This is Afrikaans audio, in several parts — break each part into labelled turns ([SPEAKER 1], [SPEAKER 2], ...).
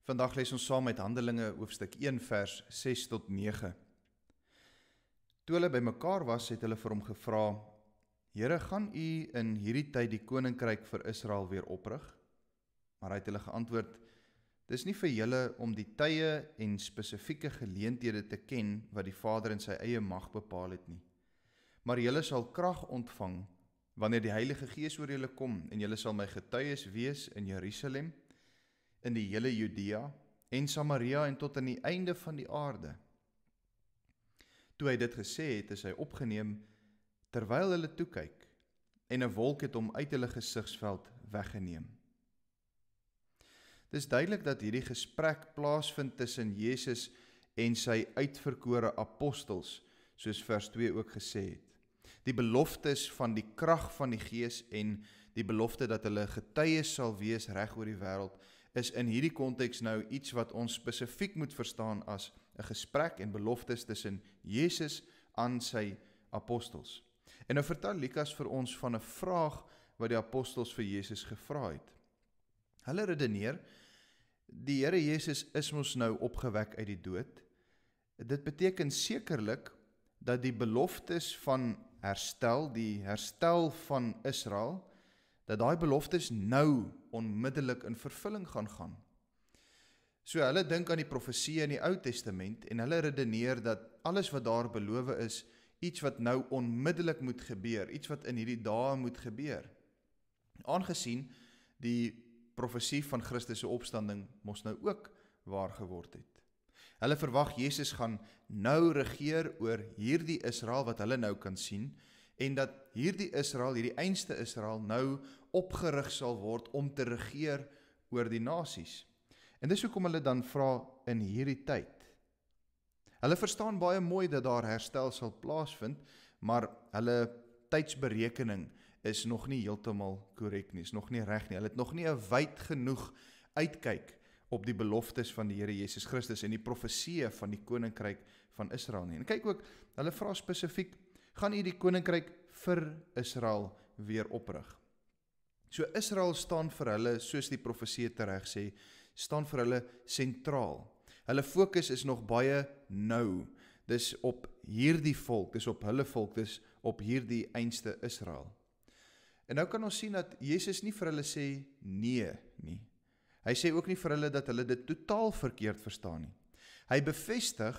[SPEAKER 1] Vandag lees ons saam uit Handelinge hoofstuk 1 vers 6 tot 9. Toe hulle bymekaar was, het hulle vir hom gevra: Here, gaan u in hierdie tyd die koninkryk vir Israel weer oprig? Maar hy het hulle geantwoord: Dis nie vir julle om die tye en spesifieke geleenthede te ken wat die Vader in sy eie mag bepaal het nie. Maar julle sal krag ontvang wanneer die Heilige Gees oor julle kom, en julle sal my getuies wees in Jerusalem, in die hele Judea en Samaria en tot aan die einde van die aarde. Toe hy dit gesê het, is hy opgeneem terwyl hulle toe kyk, en 'n wolk het hom uit hulle gesigsveld weggeneem. Dit is duidelik dat hierdie gesprek plaasvind tussen Jesus en sy uitverkore apostels, soos vers 2 ook gesê het. Die beloftes van die krag van die Gees en die belofte dat hulle getuies sal wees reg oor die wêreld, is in hierdie konteks nou iets wat ons spesifiek moet verstaan as 'n gesprek en beloftes tussen Jesus aan sy apostels. En nou vertel Lukas vir ons van 'n vraag wat die apostels vir Jesus gevra het. Hulle redeneer, die Here Jesus is mos nou opgewek uit die dood. Dit beteken sekerlik dat die beloftes van herstel, die herstel van Israel, dat daai beloftes nou onmiddellik in vervulling gaan. So hulle dink aan die profeseë in die Ou Testament en hulle redeneer dat alles wat daar beloof is, iets wat nou onmiddellik moet gebeur, iets wat in hierdie dae moet gebeur. Aangesien die profesie van Christus se opstanding mos nou ook waar geword het. Hulle verwag Jesus gaan nou regeer oor hierdie Israel wat hulle nou kan sien, en dat hierdie Israel, hierdie einste Israel, nou opgerig sal word om te regeer oor die nasies. En dis hoekom hulle dan vra in hierdie tyd. Hulle verstaan baie mooi dat daar herstel sal plaasvind, maar hulle tydsberekening is nog nie heeltemal korrek nie, is nog nie reg nie. Hulle het nog nie 'n wyd genoeg uitkyk op die beloftes van die Here Jesus Christus en die profeseë van die koninkryk van Israel nie. En kyk ook, hulle vra spesifiek: gaan u die koninkryk vir Israel weer oprig? So Israel staan vir hulle, soos die profeseë tereg sê, staan vir hulle sentraal. Hulle fokus is nog baie nou. Dis op hierdie volk, dis op hulle volk, dis op hierdie einste Israel. En nou kan ons sien dat Jesus nie vir hulle sê nee nie. Hy sê ook nie vir hulle dat hulle dit totaal verkeerd verstaan nie. Hy bevestig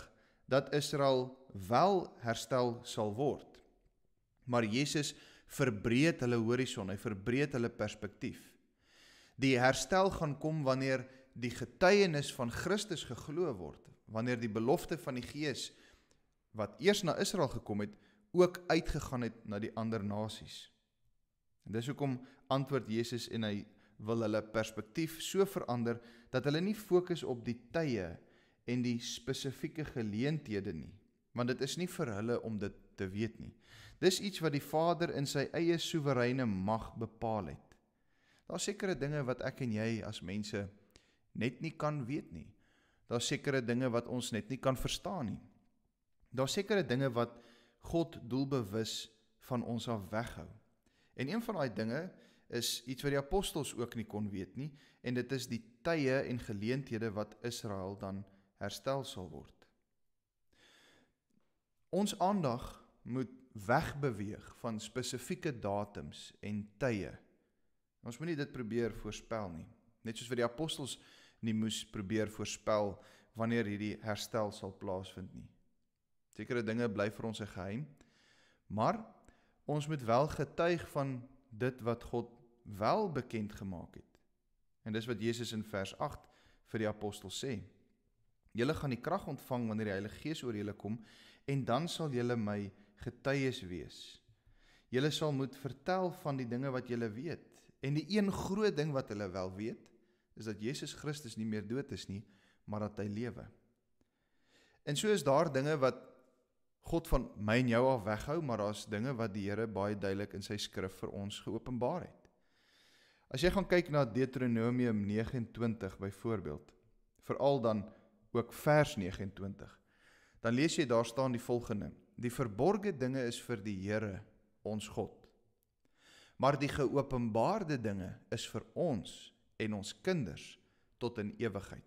[SPEAKER 1] dat Israel wel herstel sal word. Maar Jesus verbreed hulle horison, hy verbreed hulle perspektief. Die herstel gaan kom wanneer die getuienis van Christus geglo word, wanneer die belofte van die Gees, wat eers na Israel gekom het, ook uitgegaan het na die ander nasies. En dis hoekom antwoord Jesus en hy wil hulle perspektief so verander, dat hulle nie fokus op die tye en die spesifieke geleenthede nie, want dit is nie vir hulle om dit te weet nie. Dis iets wat die Vader in sy eie soewereine mag bepaal het. Daar's sekere dinge wat ek en jy as mense net nie kan weet nie. Daar's sekere dinge wat ons net nie kan verstaan nie. Daar's sekere dinge wat God doelbewus van ons af weghou. En een van daai dinge is iets wat die apostels ook nie kon weet nie, en dit is die tye en geleenthede wat Israel dan herstel sal word. Ons aandag moet wegbeweeg van spesifieke datums en tye. Ons moet nie dit probeer voorspel nie. Net soos wat die apostels nie moes probeer voorspel wanneer hierdie herstel sal plaasvind nie. Sekere dinge bly vir ons 'n geheim, maar ons moet wel getuig van dit wat God wel bekend gemaak het. En dis wat Jesus in vers 8 vir die apostels sê. Julle gaan die krag ontvang wanneer die Heilige Gees oor julle kom, en dan sal julle my getuies wees. Julle sal moet vertel van die dinge wat julle weet. En die een groot ding wat hulle wel weet, is dat Jesus Christus nie meer dood is nie, maar dat hy lewe. En so is daar dinge wat God van my en jou af weghou, maar daar's dinge wat die Here baie duidelik in sy skrif vir ons geopenbaar het. As jy gaan kyk na Deuteronomium 29 byvoorbeeld, veral dan ook vers 29, dan lees jy daar staan die volgende: die verborgde dinge is vir die Here, ons God. Maar die geopenbaarde dinge is vir ons en ons kinders tot in ewigheid.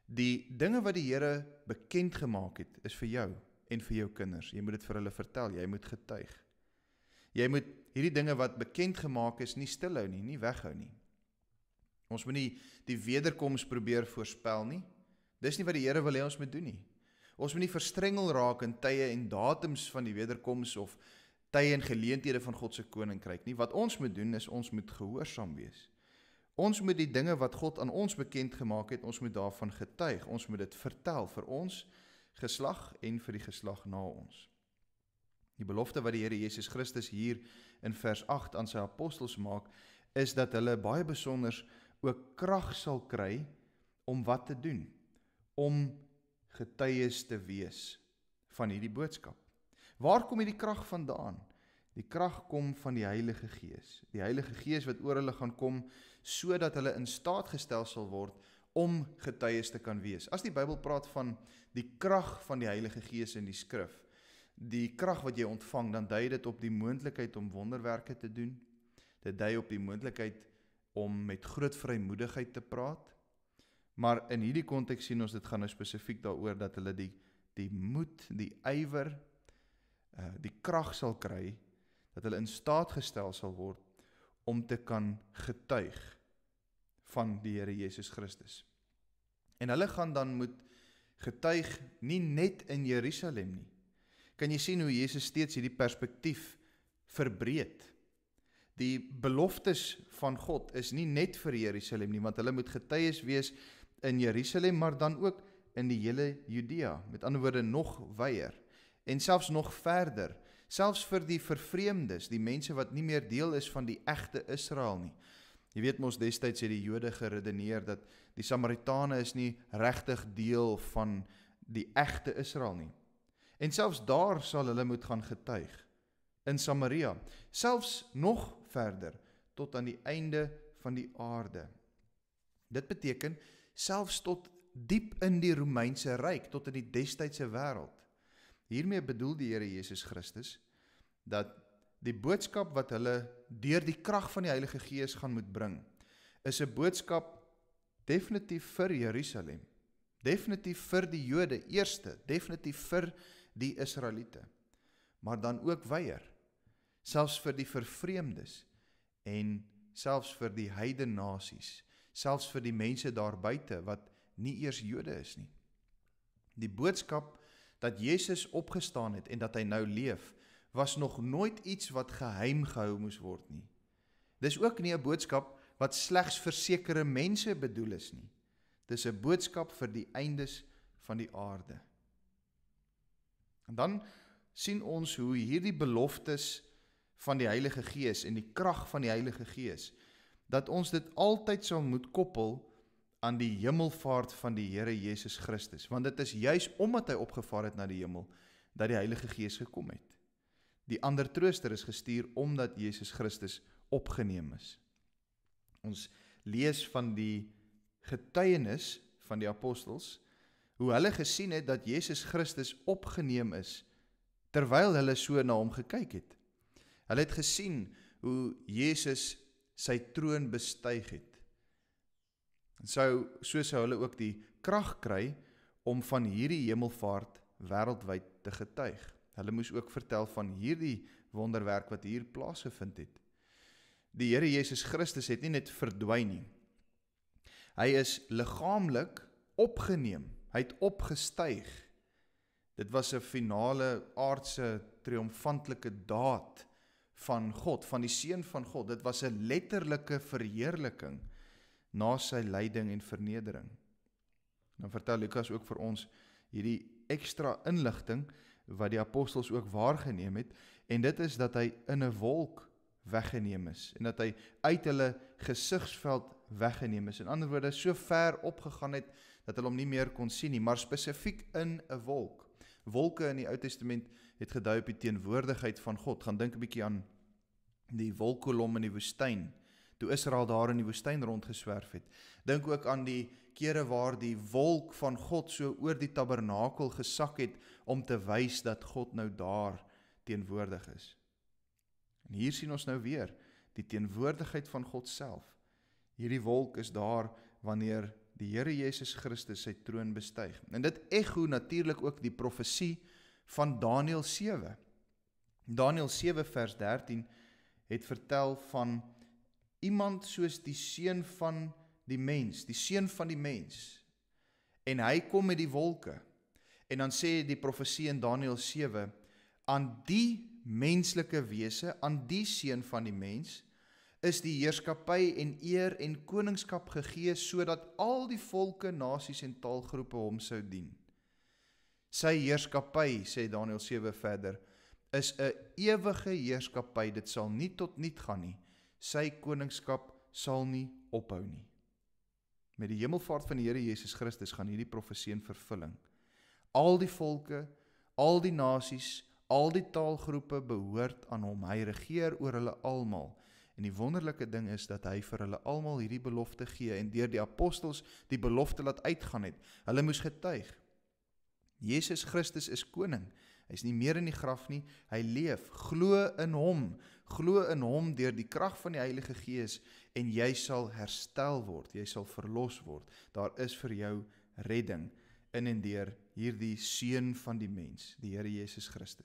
[SPEAKER 1] Die dinge wat die Here bekend gemaak het, is vir jou en vir jou kinders. Jy moet dit vir hulle vertel, jy moet getuig. Jy moet hierdie dinge wat bekend gemaak is, nie stilhou nie, nie weghou nie. Ons moet nie die wederkoms probeer voorspel nie. Dis nie wat die Here wil hê ons moet doen nie. Ons moet nie verstrengel raak in tye en datums van die wederkoms of tye en geleenthede van God se koninkryk nie. Wat ons moet doen is ons moet gehoorsaam wees. Ons moet die dinge wat God aan ons bekend gemaak het, ons moet daarvan getuig. Ons moet dit vertel vir ons geslag en vir die geslag na ons. Die belofte wat die Here Jesus Christus hier in vers 8 aan sy apostels maak, is dat hulle baie besonders ook krag sal kry om wat te doen, om getuies te wees van hierdie boodskap. Waar kom hierdie krag vandaan? Die krag kom van die Heilige Gees. Die Heilige Gees wat oor hulle gaan kom, sodat hulle in staat gestel sal word om getuies te kan wees. As die Bybel praat van die krag van die Heilige Gees in die skrif, die krag wat jy ontvang, dan dui dit op die moontlikheid om wonderwerke te doen. Dit dui op die moontlikheid om met groot vrymoedigheid te praat. Maar in hierdie konteks sien ons, dit gaan nou spesifiek daaroor dat hulle die moed, die ywer, die krag sal kry, dat hulle in staat gestel sal word om te kan getuig van die Here Jesus Christus. En hulle gaan dan moet getuig nie net in Jerusalem nie. Kan jy sien hoe Jesus steeds hierdie perspektief verbreed? Die beloftes van God is nie net vir Jerusalem nie, want hulle moet getuies wees in Jerusalem, maar dan ook in die hele Judea, met ander woorde nog wyer, en selfs nog verder, selfs vir die vervreemdes, die mense wat nie meer deel is van die egte Israel nie. Jy weet mos, destyds het die Jode geredeneer dat die Samaritane is nie regtig deel van die egte Israel nie. En selfs daar sal hulle moet gaan getuig, in Samaria, selfs nog verder, tot aan die einde van die aarde. Dit beteken, selfs tot diep in die Romeinse Ryk, tot in die destydse wêreld. Hiermee bedoel die Here Jesus Christus, dat die boodskap wat hulle deur die krag van die Heilige Gees gaan moet bring, is 'n boodskap definitief vir Jerusalem, definitief vir die Jode eerste, definitief vir die Israeliete, maar dan ook wyer, selfs vir die vervreemdes en selfs vir die heidene nasies, selfs vir die mense daar buite wat nie eers Jode is nie. Die boodskap dat Jesus opgestaan het en dat hy nou leef, was nog nooit iets wat geheim gehou moes word nie. Dis ook nie 'n boodskap wat slegs vir sekere mense bedoel is nie. Dis 'n boodskap vir die eindes van die aarde. En dan sien ons hoe hierdie beloftes van die Heilige Gees en die krag van die Heilige Gees, dat ons dit altyd sal moet koppel aan die hemelvaart van die Here Jesus Christus, want dit is juis omdat hy opgevaar het na die hemel, dat die Heilige Gees gekom het. Die ander trooster is gestuur omdat Jesus Christus opgeneem is. Ons lees van die getuienis van die apostels, hoe hulle gesien het dat Jesus Christus opgeneem is, terwyl hulle so na hom gekyk het. Hulle het gesien hoe Jesus sy troon bestyg het. En so sou hulle ook die krag kry om van hierdie hemelvaart wêreldwyd te getuig. Hulle moes ook vertel van hierdie wonderwerk wat hier plaasgevind het. Die Here Jesus Christus het nie net verdwyn nie. Hy is liggaamlik opgeneem. Hy het opgestyg. Dit was 'n finale aardse triomfantelike daad van God, van die Seun van God. Dit was 'n letterlike verheerliking na sy lyding en vernedering. Dan vertel Lukas ook vir ons hierdie ekstra inligting wat die apostels ook waargeneem het, en dit is dat hy in 'n wolk weggeneem is, en dat hy uit hulle gesigsveld weggeneem is. In ander woorde, so ver opgegaan het, dat hulle hom nie meer kon sien nie, maar spesifiek in 'n wolk. Wolke in die Ou Testament het gedui op die teenwoordigheid van God. Gaan dink 'n bietjie aan die wolkkolom in die woestyn, toe Israel daar in die woestyn rondgeswerf het. Dink ook aan die kere waar die wolk van God so oor die tabernakel gesak het, om te wys dat God nou daar teenwoordig is. En hier sien ons nou weer die teenwoordigheid van God self. Hierdie wolk is daar wanneer die Here Jesus Christus sy troon bestyg. En dit echo natuurlik ook die profesie van Daniël 7. Daniël 7 vers 13 het vertel van iemand soos die seun van die mens, die seun van die mens. En hy kom met die wolke. En dan sê die profesie in Daniël 7, aan die menslike wese, aan die seun van die mens, is die heerskappy en eer en koningskap gegee, sodat al die volke, nasies en taalgroepe hom sou dien. Sy heerskappy, sê Daniël 7 verder, is 'n ewige heerskappy, dit sal nie tot niet gaan nie. Sy koningskap sal nie ophou nie. Met die hemelvaart van die Here Jesus Christus gaan hierdie profesie in vervulling. Al die volke, al die nasies, al die taalgroepe behoort aan hom. Hy regeer oor hulle almal. En die wonderlike ding is dat hy vir hulle almal hierdie belofte gee en deur die apostels die belofte laat uitgaan het. Hulle moes getuig. Jesus Christus is koning. Hy is nie meer in die graf nie, hy leef. Glo in hom deur die krag van die Heilige Gees en jy sal herstel word, jy sal verlos word. Daar is vir jou redding in en deur hierdie seun van die mens, die Here Jesus Christus.